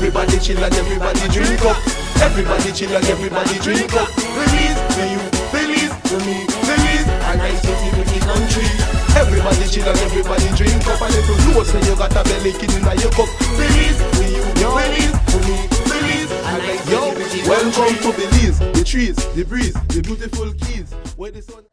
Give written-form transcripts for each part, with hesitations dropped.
Everybody chill and everybody drink up. Everybody chill and everybody drink up. Belize, for you, Belize, for me, Belize, a nice pretty country. Everybody chill and everybody drink up. And if you know so you got a belly kid in your cup. Belize, for you, Belize, for me, Belize, a nice pretty country. Welcome to Belize, the trees, the breeze, the beautiful keys, where the sun.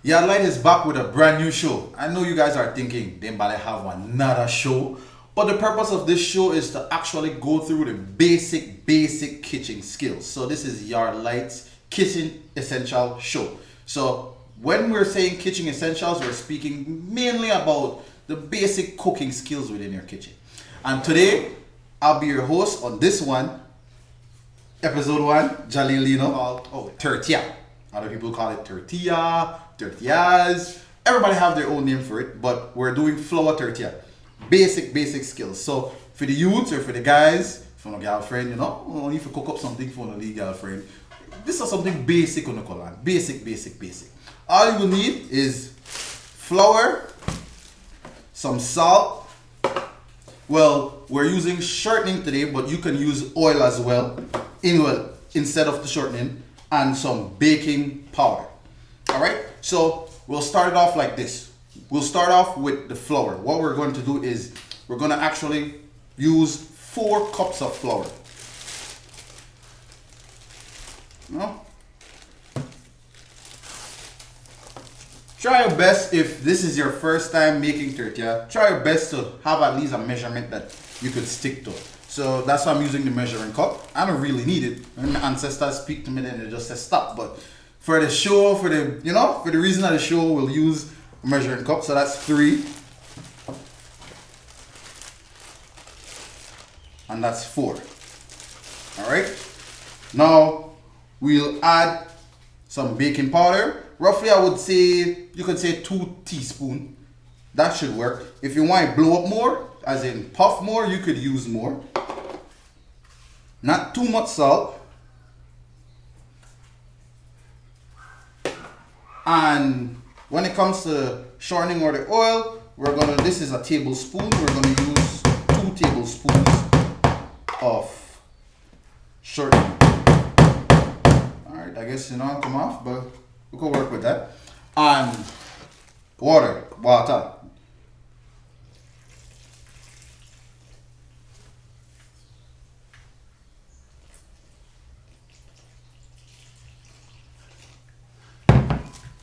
Yeah, Light is back with a brand new show. I know you guys are thinking, then Bale have another show. But the purpose of this show is to actually go through the basic kitchen skills. So this is your Light's Kitchen Essential Show. So when we're saying kitchen essentials, we're speaking mainly about the basic cooking skills within your kitchen. And today, I'll be your host on this one, episode 1, Jalilino, called tortilla. Other people call it tortilla, tortillas. Everybody have their own name for it, but we're doing flour tortilla. Basic skills. So for the youths or for the guys, for a girlfriend, only if you cook up something for a girlfriend. This is something basic on the colon. Basic. All you will need is flour, some salt. Well, we're using shortening today, but you can use oil as well, instead of the shortening, and some baking powder. All right, so we'll start it off like this. We'll start off with the flour. What we're going to do is we're going to actually use 4 cups of flour. Try your best, if this is your first time making tortilla, try your best to have at least a measurement that you could stick to. So that's why I'm using the measuring cup. I don't really need it. When my ancestors speak to me, then they just say stop. But for the show, for the reason of the show, we'll use a measuring cup. So that's 3. And that's 4. All right. Now we'll add some baking powder. Roughly, I would say, you could say 2 teaspoons. That should work. If you want to blow up more, as in puff more, you could use more. Not too much salt. And when it comes to shortening or the oil, this is a tablespoon. We're gonna use 2 tablespoons of shortening. All right, I guess it'll come off, but we can work with that. And water.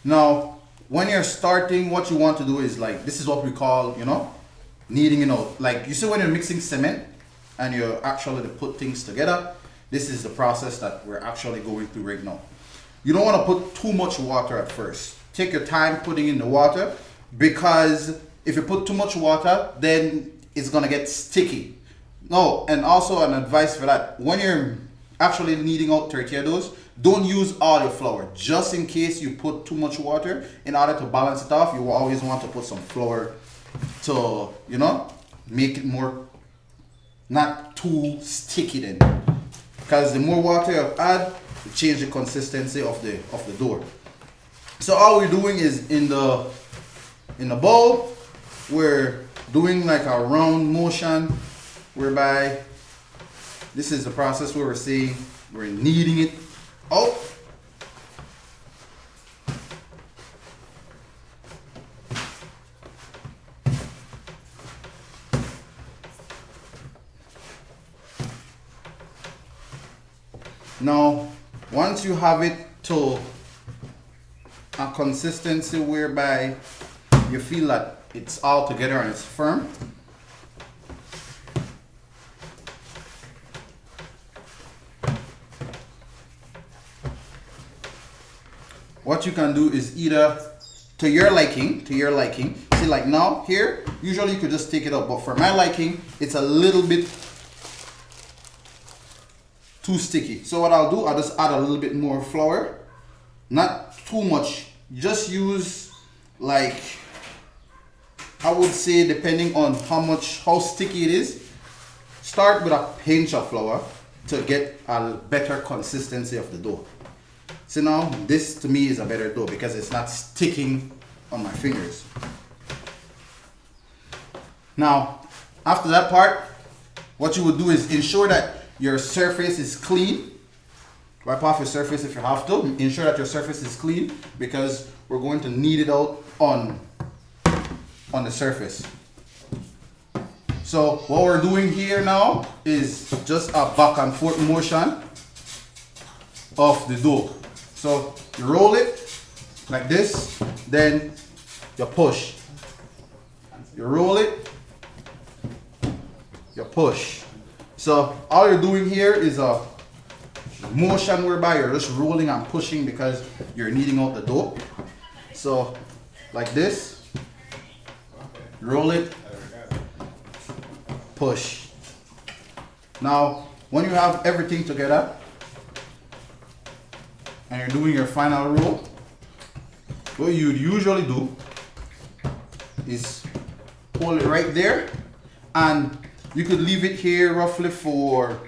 Now, when you're starting, what you want to do is this is what we call, kneading, like you see when you're mixing cement and you're actually to put things together. This is the process that we're actually going through right now. You don't want to put too much water at first. Take your time putting in the water, because if you put too much water, then it's going to get sticky. No, and also an advice for that, when you're actually kneading out tortilla doughs, don't use all your flour. Just in case you put too much water, in order to balance it off, you will always want to put some flour to, make it more, not too sticky then. Because the more water you add, you change the consistency of the dough. So all we're doing is in the bowl, we're doing like a round motion, whereby this is the process where we're saying we're kneading it out. Now, once you have it to a consistency whereby you feel that it's all together and it's firm, what you can do is either to your liking, see, like now here, usually you could just take it up, but for my liking, it's a little bit too sticky. So what I'll do, I'll just add a little bit more flour, not too much, just use like, I would say, depending on how sticky it is, start with a pinch of flour to get a better consistency of the dough. So now this to me is a better dough because it's not sticking on my fingers. Now after that part, what you would do is ensure that your surface is clean. Wipe off your surface if you have to. Ensure that your surface is clean because we're going to knead it out on the surface. So what we're doing here now is just a back and forth motion of the dough. So you roll it like this, then you push. You roll it, you push. So all you're doing here is a motion whereby you're just rolling and pushing because you're kneading out the dough. So like this, roll it, push. Now when you have everything together and you're doing your final roll, what you'd usually do is hold it right there, and you could leave it here roughly for,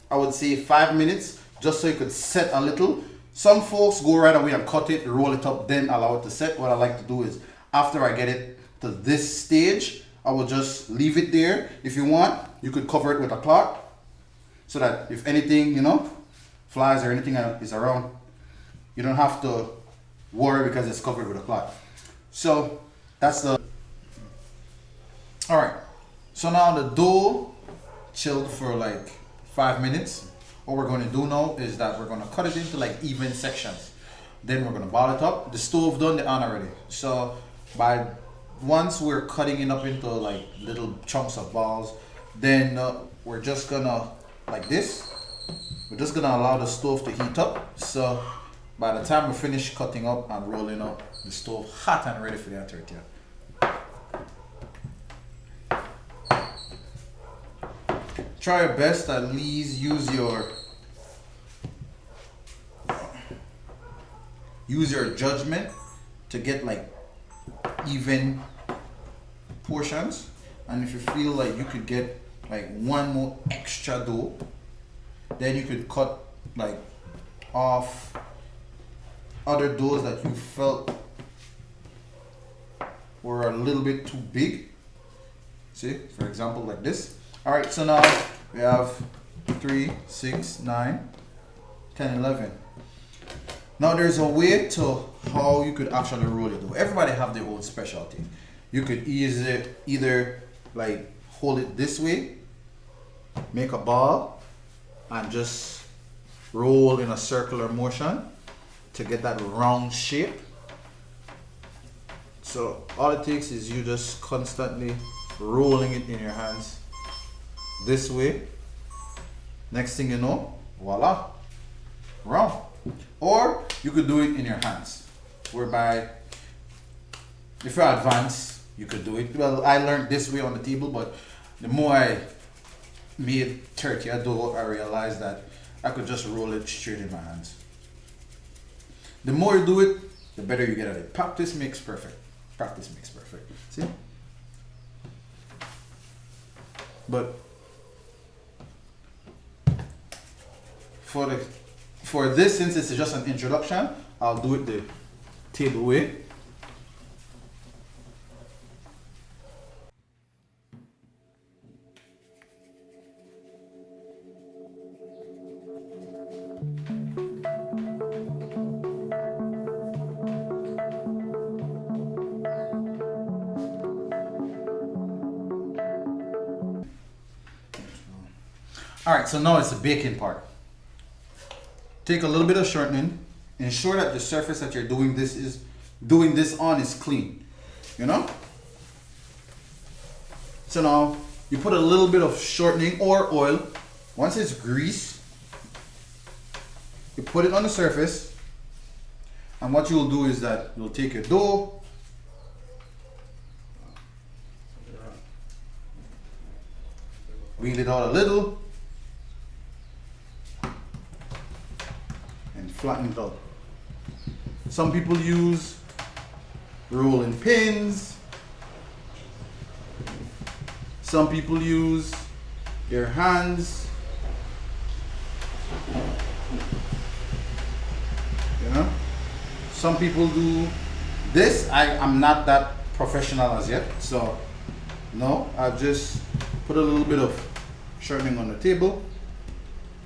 I would say, 5 minutes, just so it could set a little. Some folks go right away and cut it, roll it up, then allow it to set. What I like to do is, after I get it to this stage, I will just leave it there. If you want, you could cover it with a cloth, so that if anything, you know, flies or anything is around, you don't have to worry because it's covered with a cloth. So that's the... Alright, so now the dough chilled for like 5 minutes. What we're going to do now is that we're going to cut it into like even sections. Then we're going to ball it up. The stove done the on already. So once we're cutting it up into like little chunks of balls, then we're just gonna, like this, we're just gonna allow the stove to heat up. So by the time we finish cutting up and rolling up, the stove hot and ready for the tortilla. Try your best, at least use your judgment to get like even portions. And if you feel like you could get like one more extra dough, then you could cut like off other doughs that you felt were a little bit too big. See, for example, like this. All right, so now we have 3, 6, 9, 10, 11. Now there's a way to how you could actually roll it dough. Everybody have their own specialty. You could either like hold it this way, make a ball, and just roll in a circular motion to get that round shape. So all it takes is you just constantly rolling it in your hands this way. Next thing you know, voila, round. Or you could do it in your hands, whereby if you're advanced, you could do it. Well, I learned this way on the table, but the more I made tortilla dough, I realized that I could just roll it straight in my hands. The more you do it, the better you get at it. Practice makes perfect. Practice makes perfect. See? But for this, since it's just an introduction, I'll do it the table way. Alright, so now it's the baking part. Take a little bit of shortening. Ensure that the surface that you're doing this on is clean. You know? So now you put a little bit of shortening or oil. Once it's greased, you put it on the surface. And what you'll do is that you'll take your dough, wheel it out a little, and flatten it out. Some people use rolling pins. Some people use their hands. You know? Some people do this. I'm not that professional as yet, so no, I've just put a little bit of shortening on the table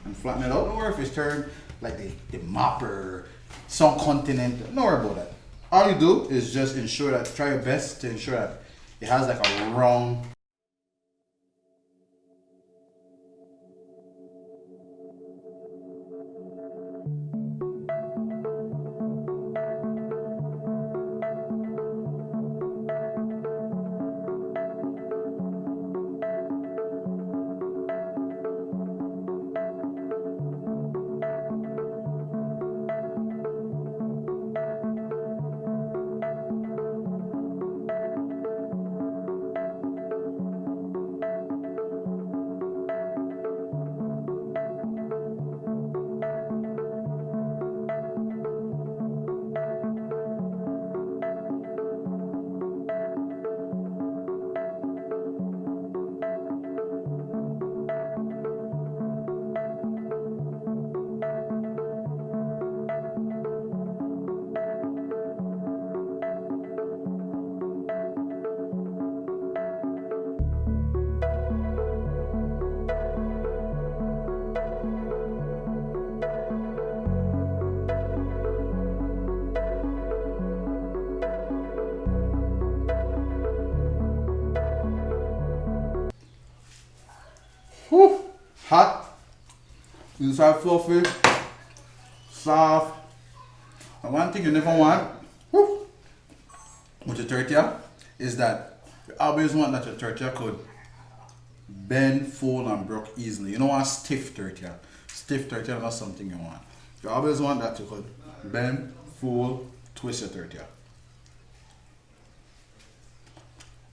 and flatten it out. Don't worry if it's turned like the mapper, some continent. Don't worry about that. All you do is just ensure that, try your best to ensure that it has like a round. Whew, hot, inside fluffy, soft. And one thing you never want, whew, with your tortilla is that you always want that your tortilla could bend, fold, and break easily. You don't want stiff tortilla. Stiff tortilla is not something you want. You always want that you could bend, fold, twist your tortilla.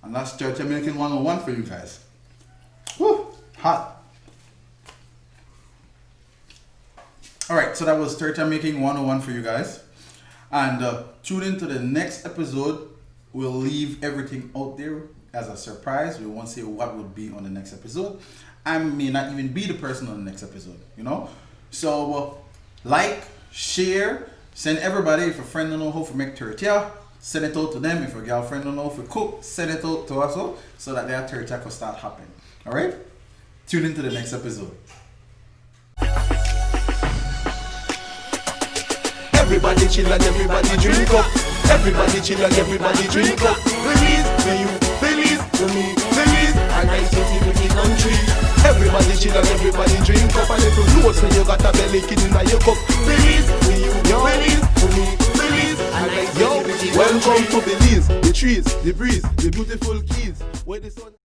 And that's tortilla making 101 for you guys. Whew. Hot. Alright, so that was tortilla making 101 for you guys. And tune into the next episode. We'll leave everything out there as a surprise. We won't say what would be on the next episode. I may not even be the person on the next episode, you know. So like, share, send everybody. If a friend don't know how to make tortilla, send it out to them. If a girlfriend don't know how to cook, send it out to us all, so that their tortilla can start happening. Alright? Tune into the next episode. Everybody chill and everybody drink up. Everybody chill and everybody drink up. Belize, when you Belize, when me Belize, a nice city with the country. Everybody chill and everybody drink up. And if you know so you got a belly kid in your cup. Belize, when you Belize, when me Belize, a nice city with the country. Welcome to Belize, the trees, the breeze, the beautiful keys, where the sun